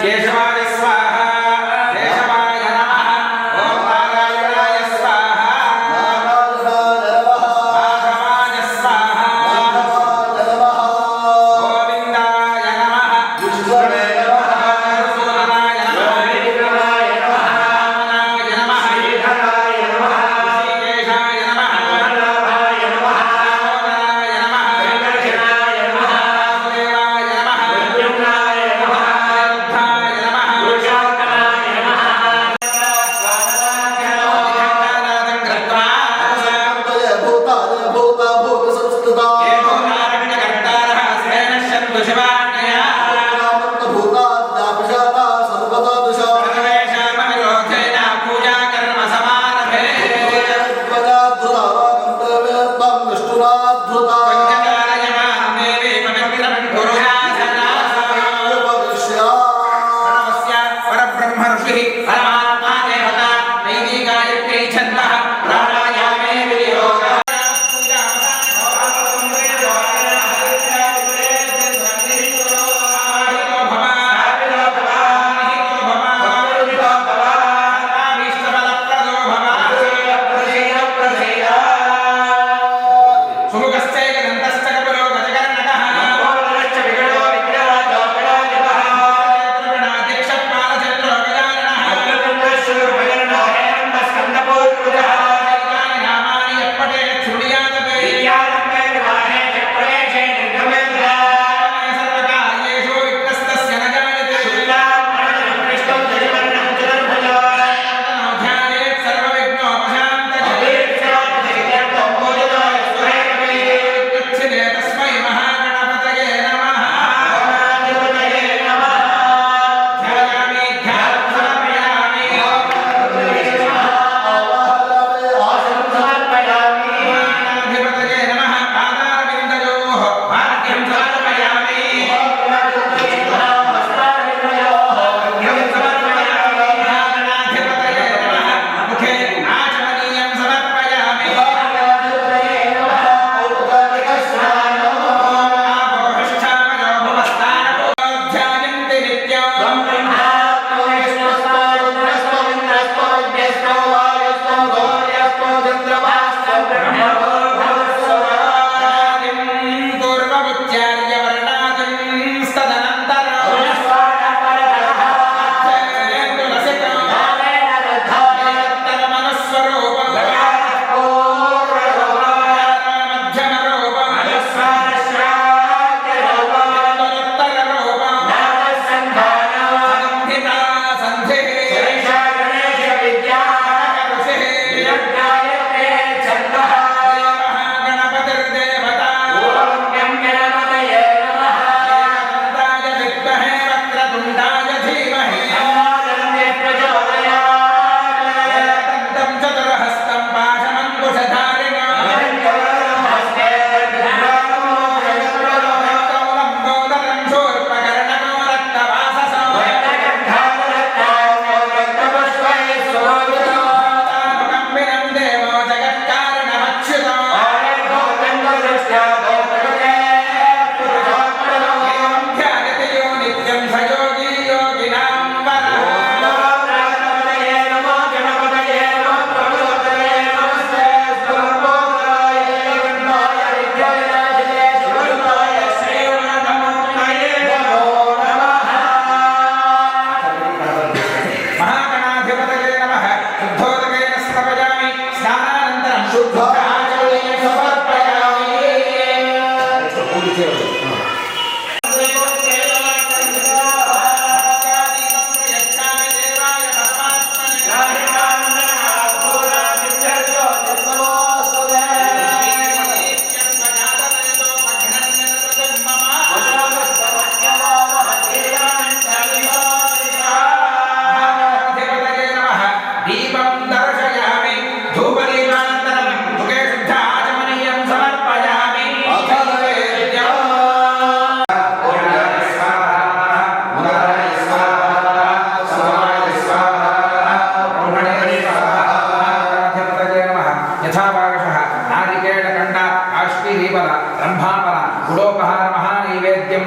కేశవాయ స్వాహ కేశవాయ నమః ఓం నారాయణాయ స్వాహ మాధవాయ స్వాహ గోవిందాయ నమః విష్ణువే నమః సూర్యాయ నమః విష్ణువాయ నమః రామాయ నమః శ్రీధరాయ నమః శ్రీకేశాయ నమః వల్లభాయ నమః దామోదరాయ నమః వెంకటేశాయ నమః వాసుదేవాయ నమః ప్రద్యుమ్నాయ నమః అనిరుద్ధాయ నమః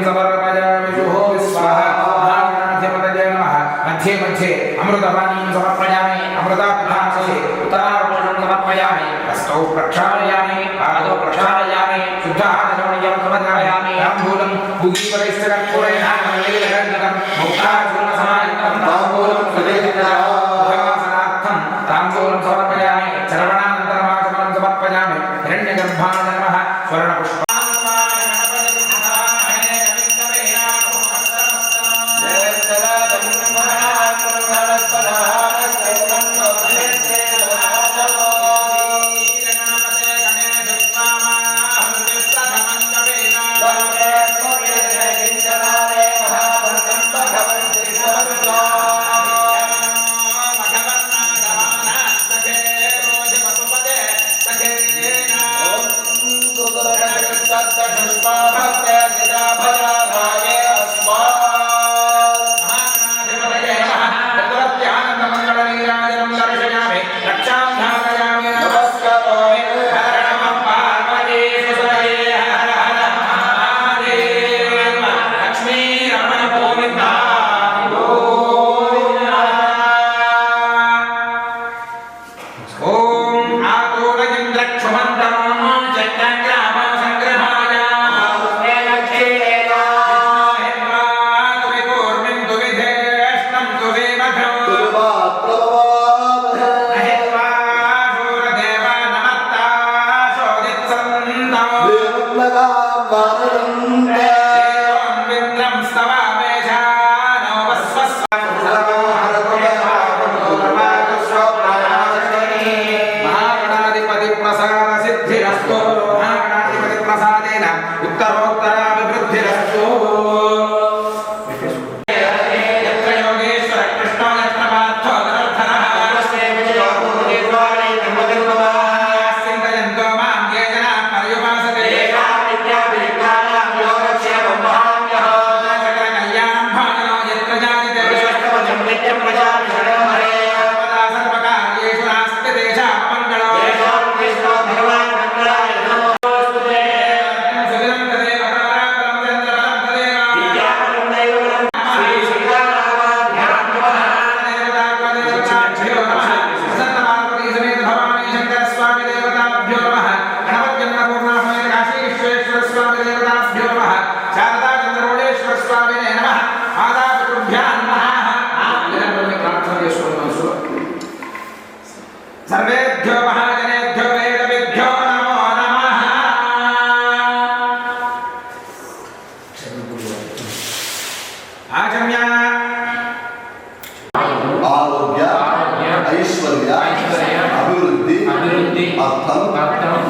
समर्पयामि जुहोमि स्वाहा महागणाधिपतये नमः मध्ये मध्ये अमृतपानीं समर्पयामि अमृतापिधांसि उत्तरारोषणं समर्पयामि हस्तौ प्रक्षालयामि पादौ प्रक्षालयामि शुद्धाचमनीयं समर्पयामि ताम्बूलं भूगीपरैश्च कर्पूरेण नैवेद्यं मुक्ताचूर्णसमायुक्तं ताम्बूलं सुदेशनार्थं ताम्बूलं समर्पयामि चरवणानन्तरमाचमनं समर्पयामि हिरण्यगर्भाय नमः स्वर्णपुष्प सर्वेभ्यो महाजनेभ्यो वेदविभ्यो नमो नमः। आचम्य आरोग्य ऐश्वर्य अभिवृद्धि अर्थम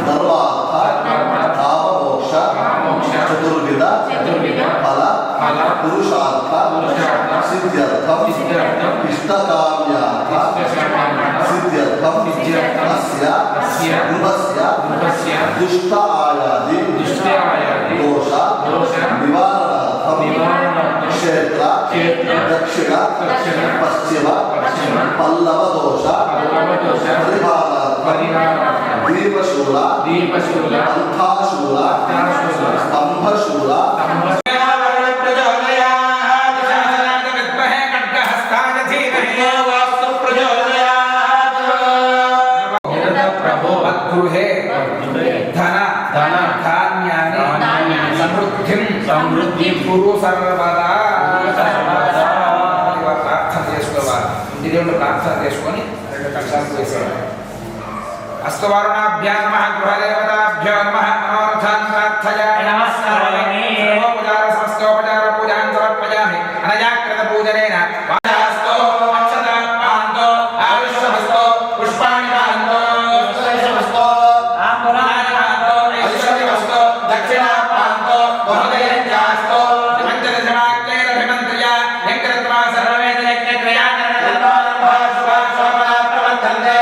धर्मार्थ काममोक्ष चतुर्विध फल पुरुषार्थ सिद्ध्यर्थम इष्टकाम्यार्थ सिद्ध्यर्थम अस्य गृहस्य दुष्ट आयादि दोष निवारणार्थम क्षेत्र दक्षिण पश्चिम पल्लव दोष परिहारार्थम दीपशूल अंथाशूल स्तंभशूल समृद्धि गुरु सर्वदा प्रार्थना చేసుకోవాలి ఇంటి దేవుని ప్రార్థన చేసుకొని రెండు కక్షాలు చేసేయాలి అస్తవారుణాభ్యాం నమః గృహదేవతాభ్యో నమః మనోరథాన్ ప్రార్థయామి నమస్కారామి సర్వోపచార సమస్తోపచార పూజాం సమర్పయామి అనజాగ్రత పూజనేన వాచాస్తో అక్షతా పాంతో ఆవిశ్వస్తో పుష్పాణి పాంతో ఐశ్వర్యవస్తో ఆంబులాని పాంతో ఐశ్వర్యవస్తో దక్షిణ పాంతో బహుదయం జాస్తో పంచదశవాక్యేన విమంత్ర్య యంకృత్వా సర్వవేద యజ్ఞ క్రియాకరణ కల్పారంభా శుభా శోభనా ప్రవర్తంతే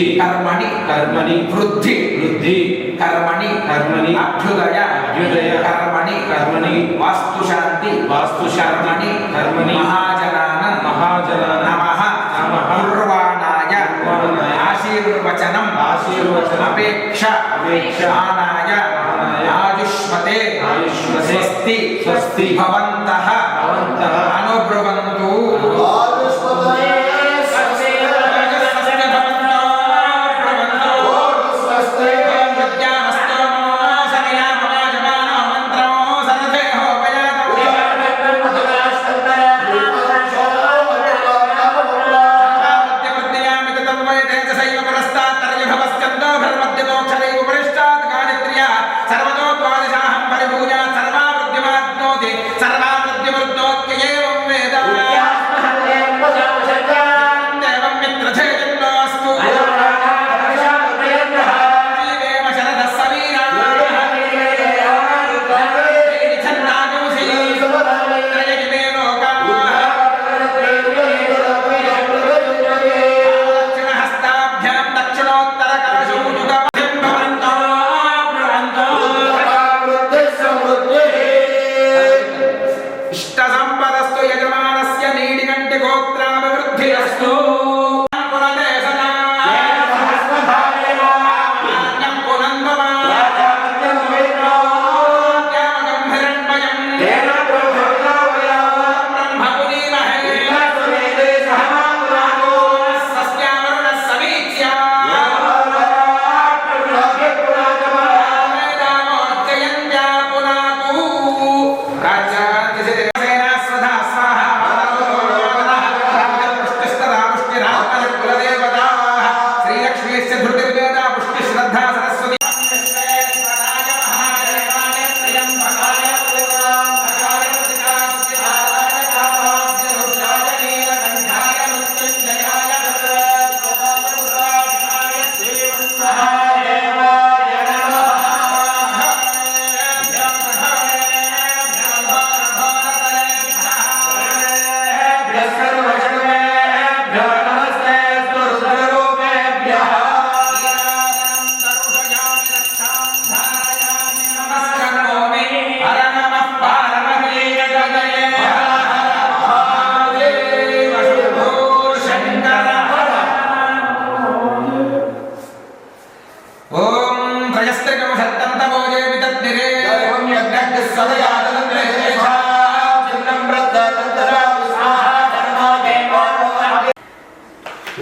వృద్ధి కర్మణి కర్మణి వృద్ధి వృద్ధి కర్మణి కర్మణి అభ్యుదయ అభ్యుదయ కర్మణి కర్మణి వాస్తు శాంతి వాస్తు శాంతి కర్మణి మహాజనాన మహాజనాన నమః నమః పూర్వాణాయ పూర్వాణాయ ఆశీర్వచనం అపేక్ష ఆనాయ ఆయుష్మతే స్వస్తి స్వస్తి భవంతః అనుబ్రువంతు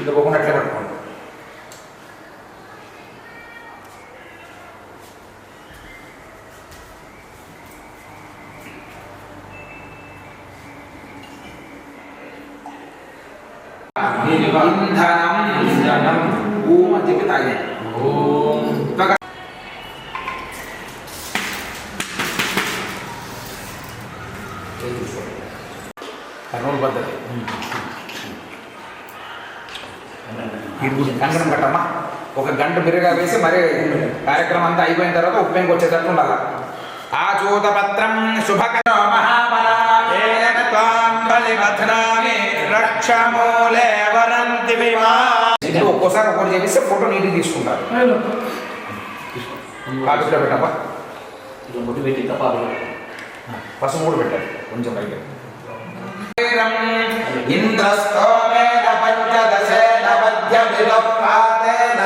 పోకున్నట్లే పట్టుకోండి. ఇంధనం ఓం అని చెప్పి తాగే ఓం కర్నూలు పద్ధతి. కంకణం కట్టమ్మా. ఒక గంట బిరుగా వేసి మరి కార్యక్రమం అంతా అయిపోయిన తర్వాత ఉపయోగం వచ్చేటట్టు ఉండాలి. ఆచూతపత్రం శుభకరో ఒక్కోసారి ఒకటి చేపిస్తే ఫోటో నీటికి తీసుకుంటారు. కాటులో పెట్టమ్మా. పసుపు కూడా పెట్టారు కొంచెం పైకి. ఇంద్రస్తోమేన పంచదశేన మధ్యమిలోపాతేన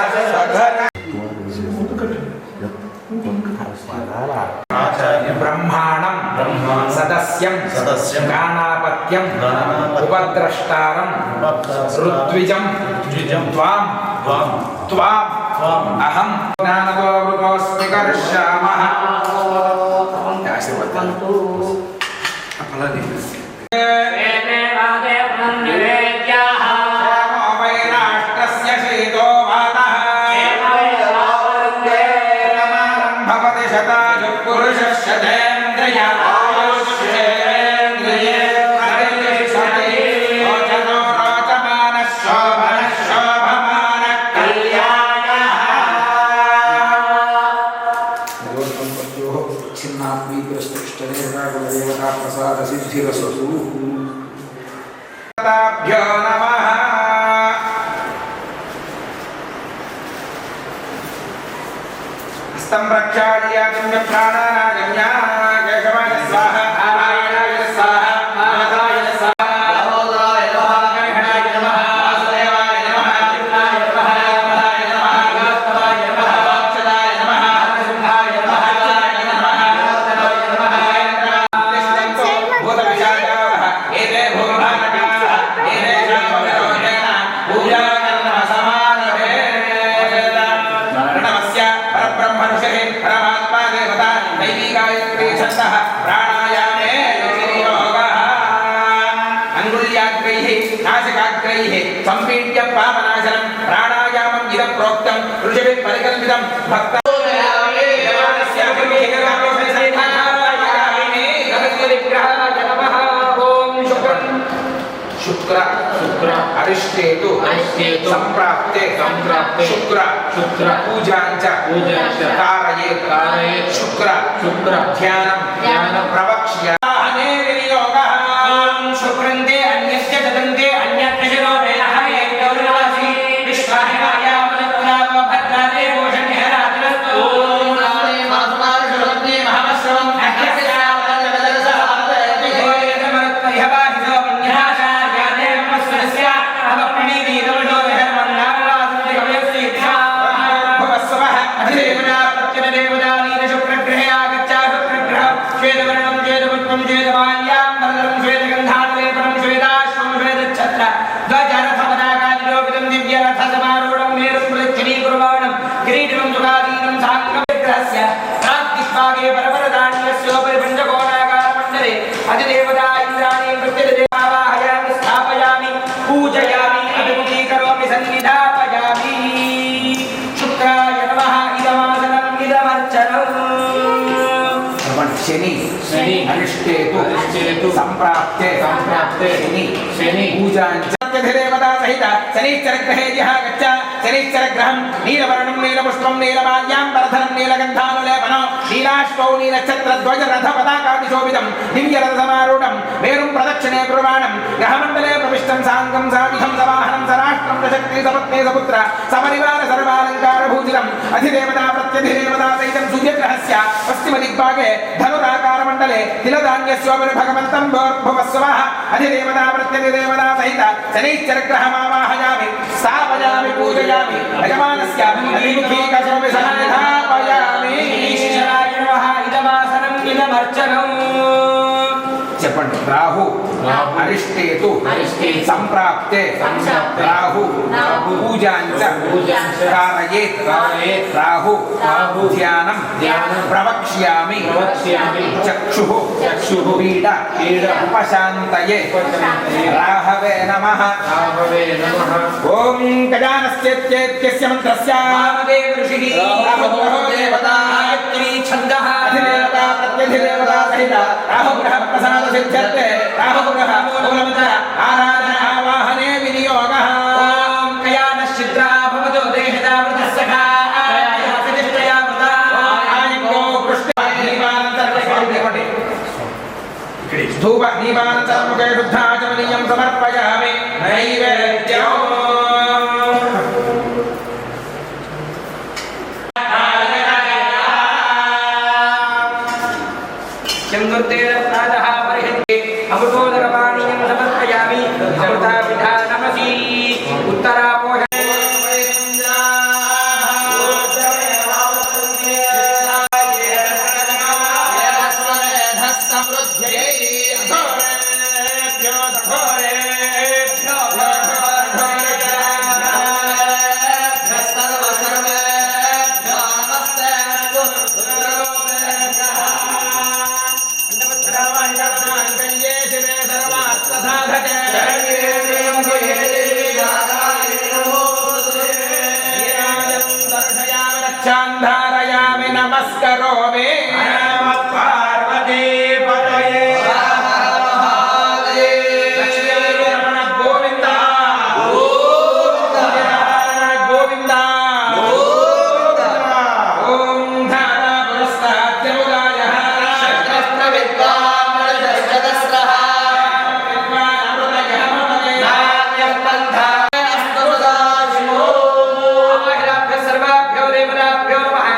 బ్రహ్మాణం సదస్యం గానాపత్యం ఉపద్రష్టారం ఋత్విజం త్వాం అహం జ్ఞానగోస్మి కరిష్యామః. చిన్న ప్రసాద సిద్ధిరసు स्तम प्रक्षाल्य प्राणानागम्य केशवाय स्वाहा नारायणाय स्वाहा महादाय स्वाहा दामोदराय नमः गणेशाय नमः वासुदेवाय नमः कृष्णाय नमः रामाय नमः गास्तवाय नमः वाक्षदाय नमः नरसिंहाय नमः जलाय नमः नारदाय नमः कृष्णन्तो भूतविशाखाः एते भूभानकाः एतेषां विरोधेन पूजाकर्मः समारभे प्रणवस्य परब्रह्मणुषे परमात्मा देवता दैवी गायत्री छन्दः प्राणायामे योगः अंगुल्याग्रैः नासिकाग्रैः सम्पीड्य पापनाशनं प्राणायामम् इदं प्रोक्तं ऋषिभिः परिकल्पितं भक्त शुक्र अरिष्टेतु संप्राप्ते शुक्र पूजांच कारयेत् शुक्र ध्यानं प्रवक्ष्यामि विनियोगः शुक्रन्ते अन्यस्य ददन्ते अन्यक्षरो वेदः गौरवासी विश्वाहाय मनोरामभद्रादे भूषणहरातरस्तु ओम नामे माधुमार्षवत्ने महामश्रवम् अधिदेवता इंद्राणी प्रत्यदेवावाहयामि स्थापयामि पूजयामि अभिमुखीकरोमि सन्निधापयामि शुक्राय नमः इदमासनम् इदमर्चनम् शनि अरिष्टेतु संप्राप्ते शनि पूजाञ्च देवता सहित शनिश्चर ग्रहे यः गच्छ शनिश्चर ग्रहं नीलवर्णं नीलपुष्पं नीलमाल्यां वर्धनं नीलगन्धानुलेपनं नीलाश्वौ नीलच्छत्रध्वज रथपताकादिशोभितं दिव्यरथसमारूढं मेरुं प्रदक्षिणे कुर्वाणं ग्रहमण्डले प्रविष्टं साङ्गं साविधं सवाहनं सराष्ट्रं सशक्ति सपत्नी सपुत्र सपरिवार सर्वालङ्कारभूषितम् अधिदेवता प्रत्यधिदेवता सहितं सूर्यग्रहस्य पश्चिमदिग्भागे धनुराकारमण्डले तिलधान्यस्योपरि भगवन्तं भूर्भुवस्वः अधिदेवता प्रत्यधिदेवता सहित शनिश्चरग्रहमावाहयामि स्थापयामि पूजयामि यजमानस्य अभिमुखीकरोमि सन्निधापयामि ईश्वराय नमः इदमासनम् इदमर्चनम् చెప్పండి రాహు అరిష్టేతు సంప్రాప్తే రాహు పూజాంచ కారయేత్ రాహు ధ్యానం ప్రవక్ష్యామి చక్షుః పీడ ఉపశాంతయే రాహవే నమః ఓం గజానస్యేత్యేత్యస్య మంత్రస్య దేవ ఋషిః రాహుగ్రహో దేవతా గాయత్రీ ఛందః అధిదేవతా ప్రత్యధిదేవతా సహిత రాహుగ్రహ ప్రసాద सिद्ध्यर्थे राहुग्रह मूलमन्त्र आराधना आवाहने विनियोगः ओम कयानश्चित्रा भवतो देहदावृतस्सखा आयासदिष्टया वृता आयङ्गो पृष्ठदीपानन्तर्मुखे धूप दीपानन्तर्मुखे शुद्धाचमनीयं समर्पयामि नैवेद्यम् चंदुर्तेन प्रातः परिहृत्य अमृतोदकपानीयं समर्पयामि अमृताभिधानमसि उत्तरापोष चांधारयामि नमस्करोमि नमः पार्वती पतये लक्ष्मीरमण गोविंद गोविंद ओम धारा पुरस्ताद्यमुदाय शक्तिप्रविद्वामलशतस्रः सर्वाभ्यो देवताभ्यो नमः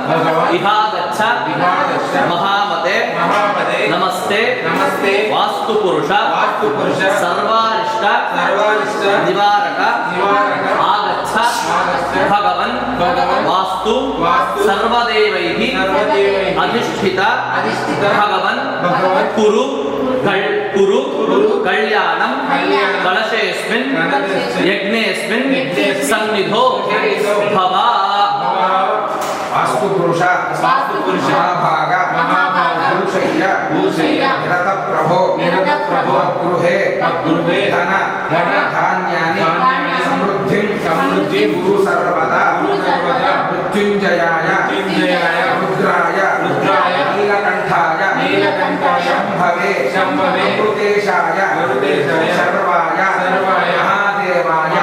भगवन् इहागच्छ इहागच्छ महामते महापदे नमस्ते नमस्ते वास्तुपुरुष वास्तुपुरुष सर्वारिष्ट सर्वारिष्ट निवारक निवारक आगच्छ आगच्छ भगवन् भगवन् वास्तु वास्तु सर्वदेवैः सर्वदेवैः अधिष्ठित अधिष्ठित भगवन् भगवन् कुरु कुरु कल्याणं कल्याणं कलशेऽस्मिन् कलशेऽस्मिन् यज्ञेऽस्मिन् यज्ञेऽस्मिन् सन्निधो सन्निधो भव वास्तुपुरुष वास्तुपुरुष महाभाग महाभाग भूषय्य भूषय्य निरतप्रभो निरतप्रभो गृहे गृहे धन धन धान्यानि धान्यानि समृद्धिं गुरु सर्वदा मृत्युञ्जयाय रुद्राय नीलकण्ठाय शम्भवे अमृतेशाय सर्वाय महादेवाय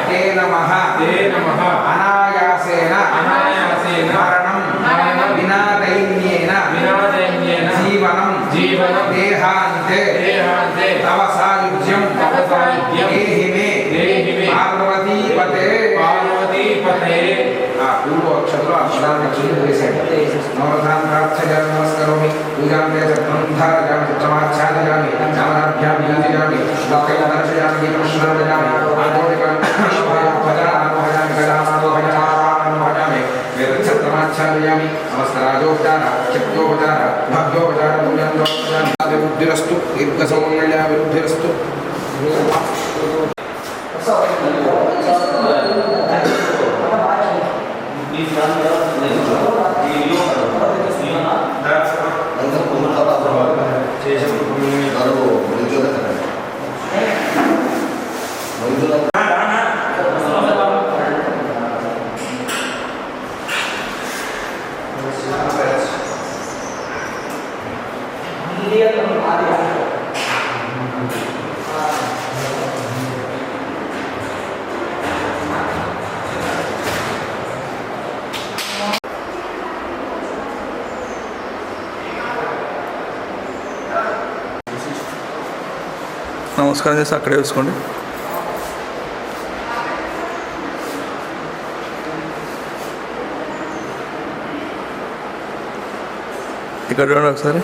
ते नमः अनायासेन मरणं विना दैन्येन जीवनं देहान्ते तव सायुज्यं देहि मे पार्वतीपते पूर्व अक्षरों पदार्थ नवरथान प्रार्थयामि नमस्करोमि पूजां ते सत्वन्धारयामि चित्रमाच्छादयामि चामराभ्यां विराजयामि श्लोकैः दर्शयामि गीतं श्रावयामि भजामि गदामारोहयामि वेदच्छत्रमाच्छादयामि समस्तराजोपचार शक्त्योपचार भव्योपचार पूजां करोमि बुद्धिरस्तु दीर्घसौमङ्गल्याभिवृद्धिरस्तु నమస్కారం చేసి అక్కడే చూసుకోండి. ఇక్కడ చూడండి ఒకసారి.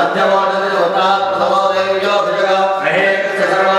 Adhyamodhi Devatat Pradamo Devyo Bhijaga Ahe Kasarva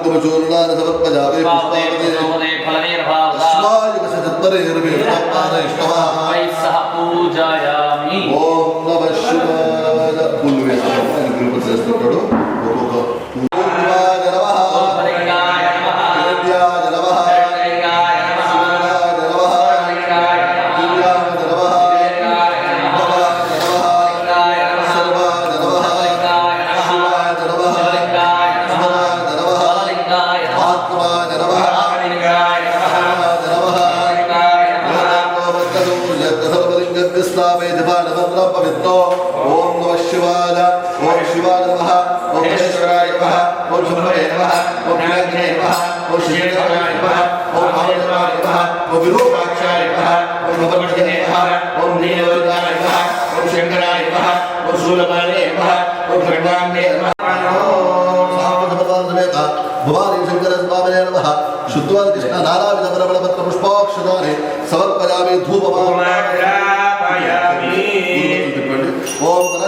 कुमचूर्णानि समर्पयामि पुष्पावते सह पूजयामि ओम नमः शिवाय गुरुपतिस्तुताడు ओम नमः शिवाय नमः ओम महेश्वराय नमः ओम शंभवे नमः ओम विनायकाय नमः ओम श्रीदेवाय नमः ओम महादेवाय नमः ओम विरूपाक्षाय नमः ओम भगवते नमः ओम नीललोचनाय नमः ओम शंकराय नमः ओम शूलपाणे नमः ओम खड्गांगे नमः भवानी शंकर स्वामिने नमः शुद्धवान कृष्ण नानाविध परबलपत्र पुष्पाक्षराणि समर्पयामि धूपमाग्रापयामि ओम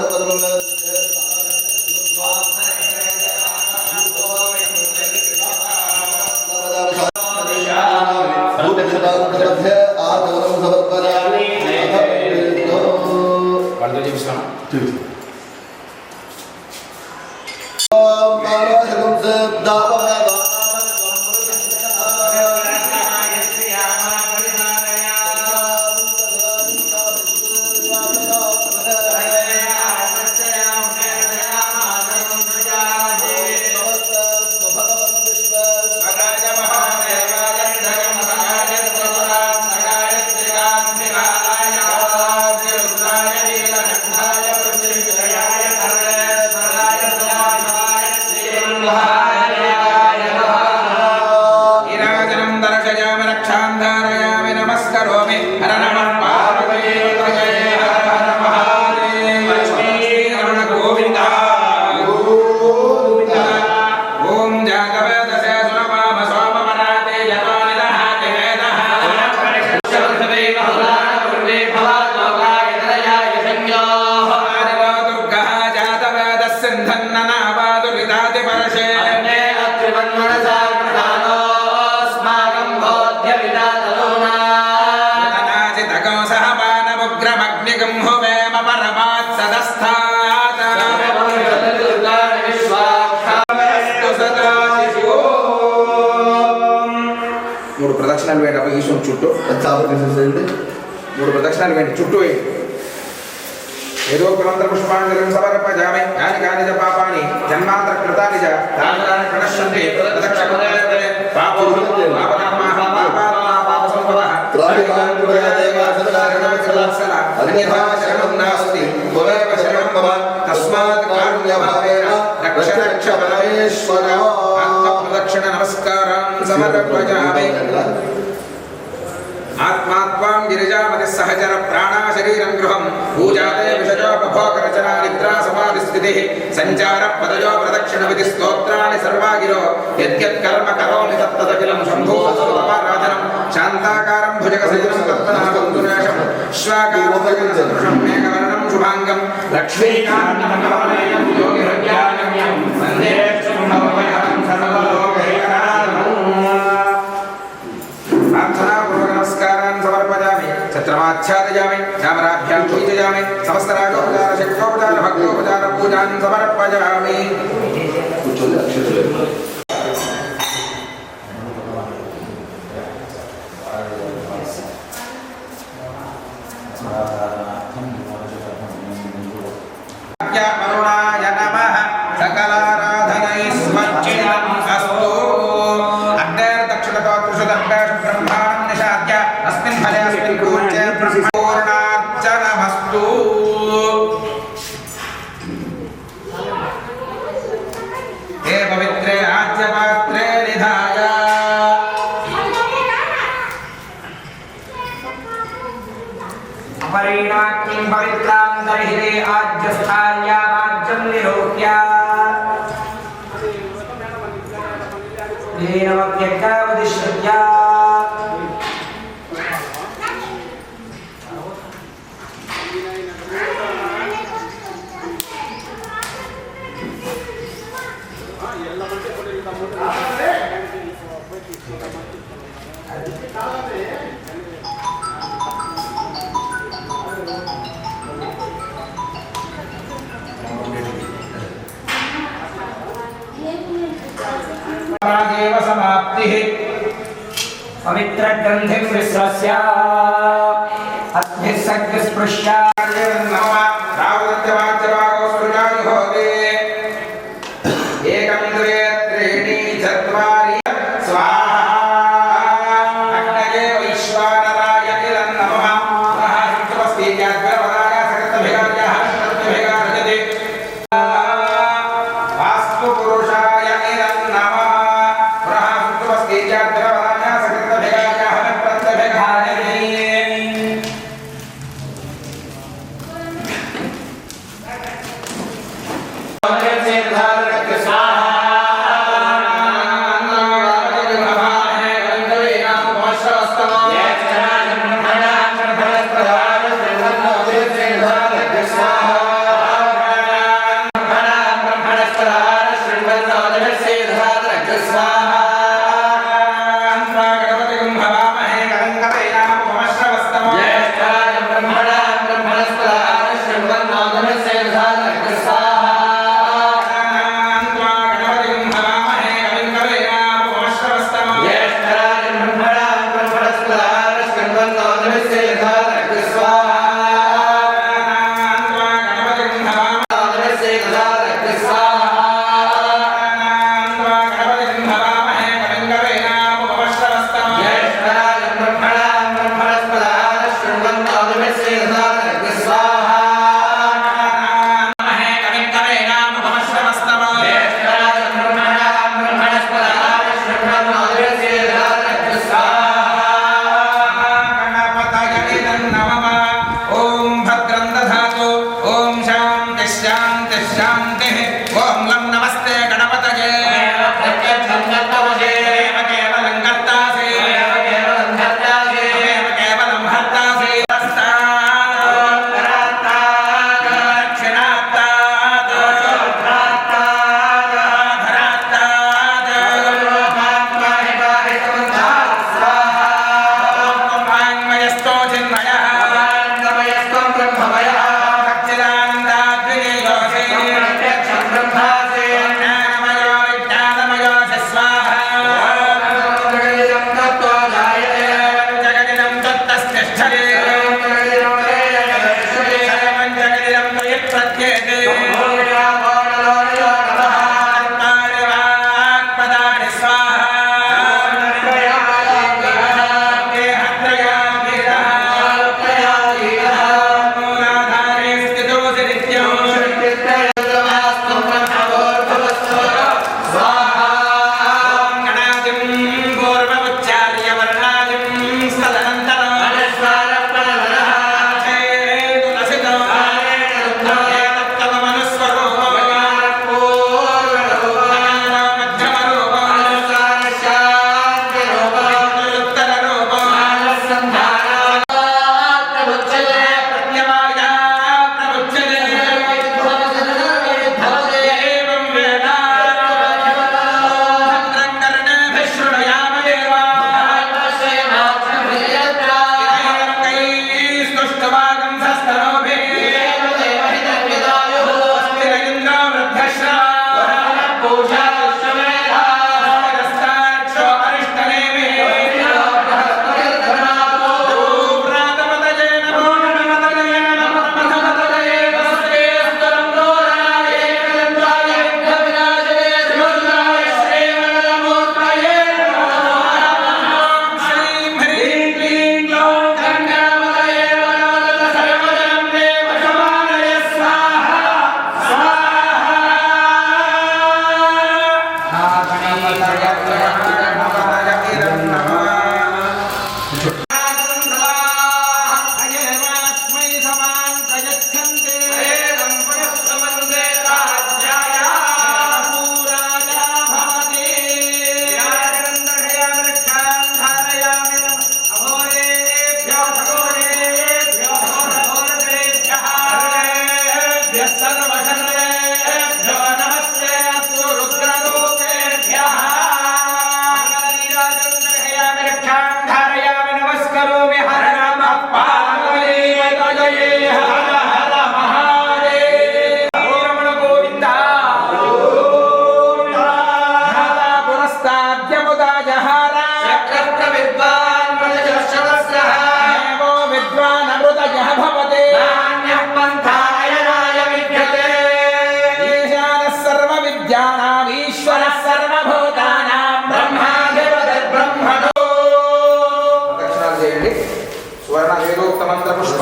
మూడు ప్రదక్షిణాలు వేయండి అప్పుడు ఈశ్వరుని చుట్టూ మూడు ప్రదక్షిణాలు వేయండి చుట్టూ వేయండి ఏదో మంత్ర పుష్పాంజలిం సమర్పయామి యాని కాని చ పాపాని జన్మాంతర కృతాని చ తాని తాని ప్రణశ్యంతి ప్రదక్షిణాయ పాపం పాపకర్మః పాపాత్మా పాపసంభవః అన్యథా శరణం నాస్తి త్వమేవ శరణం మమ తస్మాత్ కారుణ్యభావేన రక్ష రక్ష పరమేశ్వర ఆత్మ ప్రదక్షిణ నమస్కారం సమర్పయామి आत्मात्वां गिरिजामति सहचर प्राणा शरीरं गृहं पूजाते विषयोपभोग रचना निद्रा समाधि स्थितिः संचार पदयो प्रदक्षिण विधि स्तोत्राणि सर्वा गिरो यद्यत् कर्म करोमि तत्तदखिलं शम्भो समाराधनं शान्ताकारं भुजगसहितं पद्मनाभं गुणेशं श्वाकारं सदृशं मेघवर्णं शुभाङ्गं लक्ष्मीकान्तं कमलेयं योगिहृद्यानम्यं वन्दे शुम्भवभयहं सर्वलोकैकनाथं छत्रमाच्छादयामि चामराभ्यां पूजयामि समस्तराजोपचार शक्तोपचार भक्तोपचार पूजां समर्पयामि करुणाय नमः सकलाराधनैस्मच्चिदम् अस्तु ब्रह्माणं निषाद्य अस्मिन् फले अस्मिन् पूज्ये पूर्णार्चनमस्तु हे पवित्रे आज्यपात्रे निधाय अपरीणाक्तिं पवित्रां दर्हिते आज्यस्थाल्या राज्यं निरोक्य येनवत्यज्ञावदिश्य रागेव समाप्तिः पवित्रग्रन्थिं विश्वस्य अस्मिन् सग्स्पृश्यार्यन्नमः रावुलञ्चवाच्यवागो सृजायुहोते एकं द्वे त्रीणि चत्वारि स्वाहा अग्नये वैश्वानराय इदन्नमः पुनः हित्वस्तीत्याग्रवराय सकर्तभिगार्यः सकर्तभिगार्यते वास्तुपुरुषाय इदन्नमः पुनः हित्वस्तीत्याग्रवराय सकर्तभिगार्यः सकर्तभिगार्यते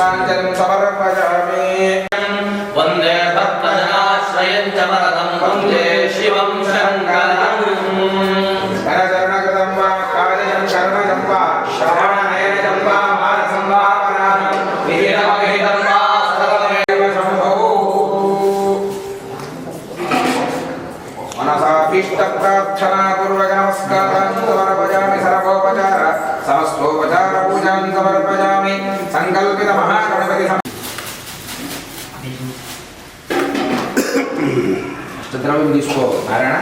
पुष्पाञ्जलिं समर्पयामि वन्दे भक्तजनाश्रयं च वरदं वन्दे शिवं शङ्करम् करचरणकृतं वा कायजं कर्मजं वा श्रवणनयनजं वा मानसं वा पराणं विहितमविहितं वा सर्वमेव शम्भो मनसाभीष्टप्रार्थना पूर्वक नमस्कारान् समर्पयामि सर्वोपचार समस्तोपचार पूजां समर्पयामि संकल्पित महागणपति अष्टद्रव्यं తీసుకో నారాయణ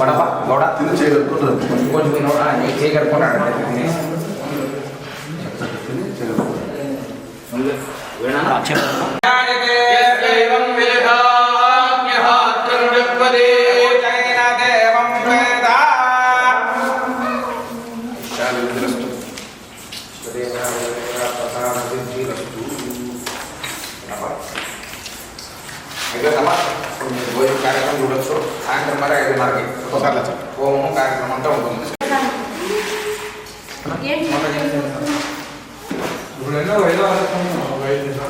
పడప గౌడ కొంచెం చేయగలుగుతున్నాడు కార్యక్రమం చూడొచ్చు సాయంత్రం మరి 5:30కి ఒకసారి హోమం కార్యక్రమం అంతా ఉంటుంది ఇప్పుడు ఎన్నో 5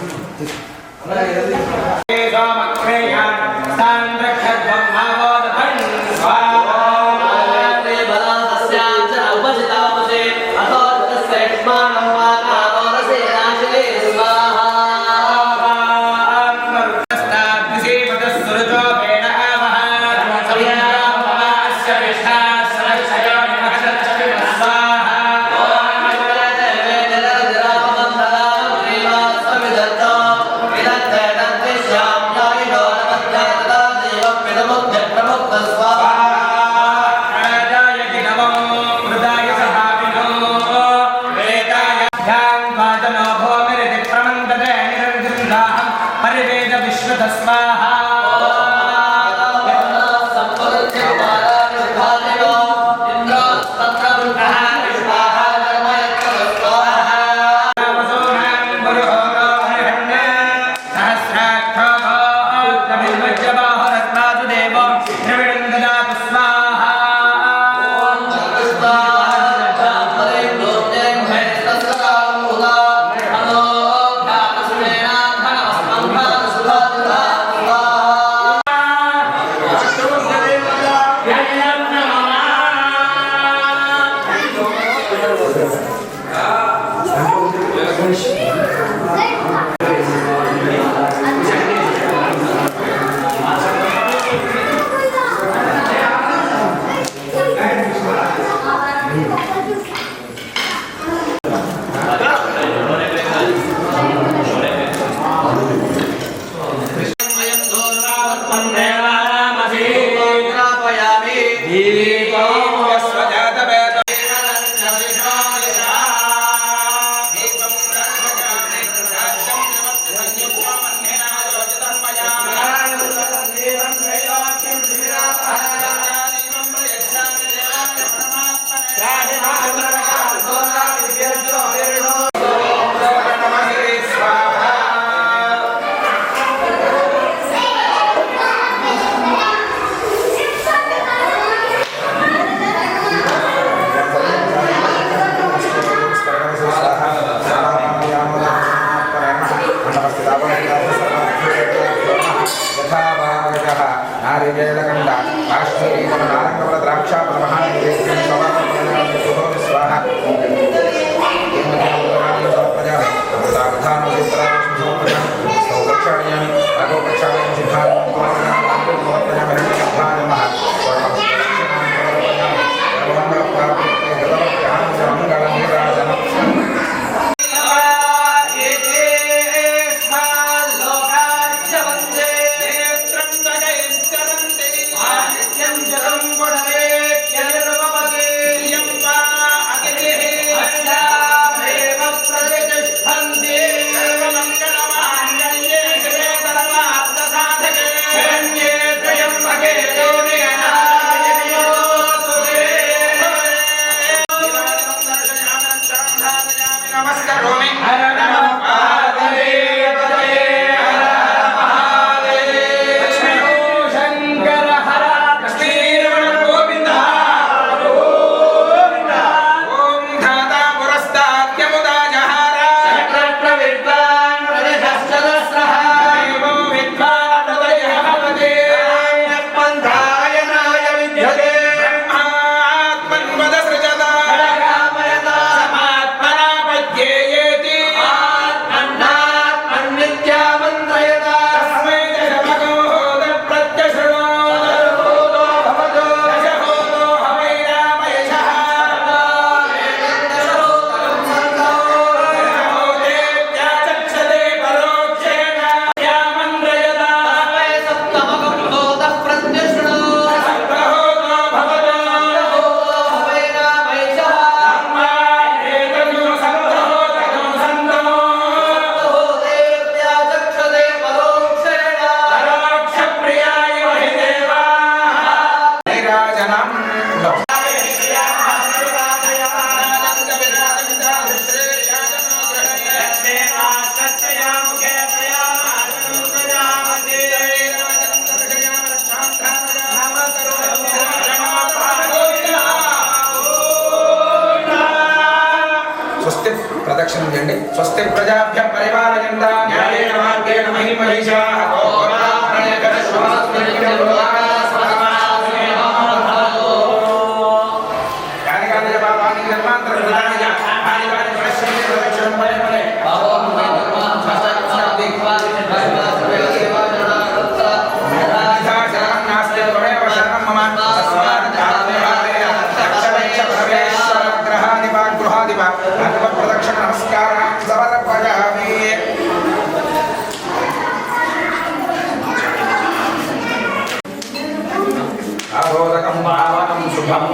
नारिकेलकण्ड काश्मीरीफल नारंगफल द्राक्षाफल महानिवेद्यं समर्पयामि स्वाहा समर्पयामि अमृतावधानं चित्रावशं समर्पयामि सौरक्षाणयामि भगवक्षाणं सिद्धानं समर्पयामि हरिकथां नमः सर्वमङ्गलप्राप्ते गतवत्यां च मङ्गलनीराजनम् జనం ఉండవు. స్వస్తి ప్రదక్షిణం చేయండి. స్వస్తి ప్రజాభ్య పరిపాలయంతా న్యాయేన మార్గేణ మహిమహీషా ప్రదక్షిణ నమస్కారం సమర్పయామి. ఆరోదకం పావనం శుభం.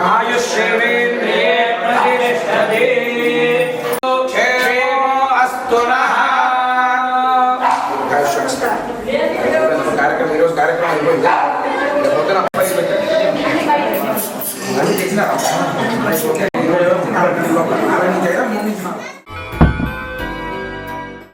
ఆయుష్యేంద్రియే ప్రతిష్టతే. క్షేమో అస్తు నః. కార్యక్రమం ఈరోజు కార్యక్రమం అయిపోయింది. పొద్దున అన్ని చేసినారా? 2 నుంచి 3 నుంచి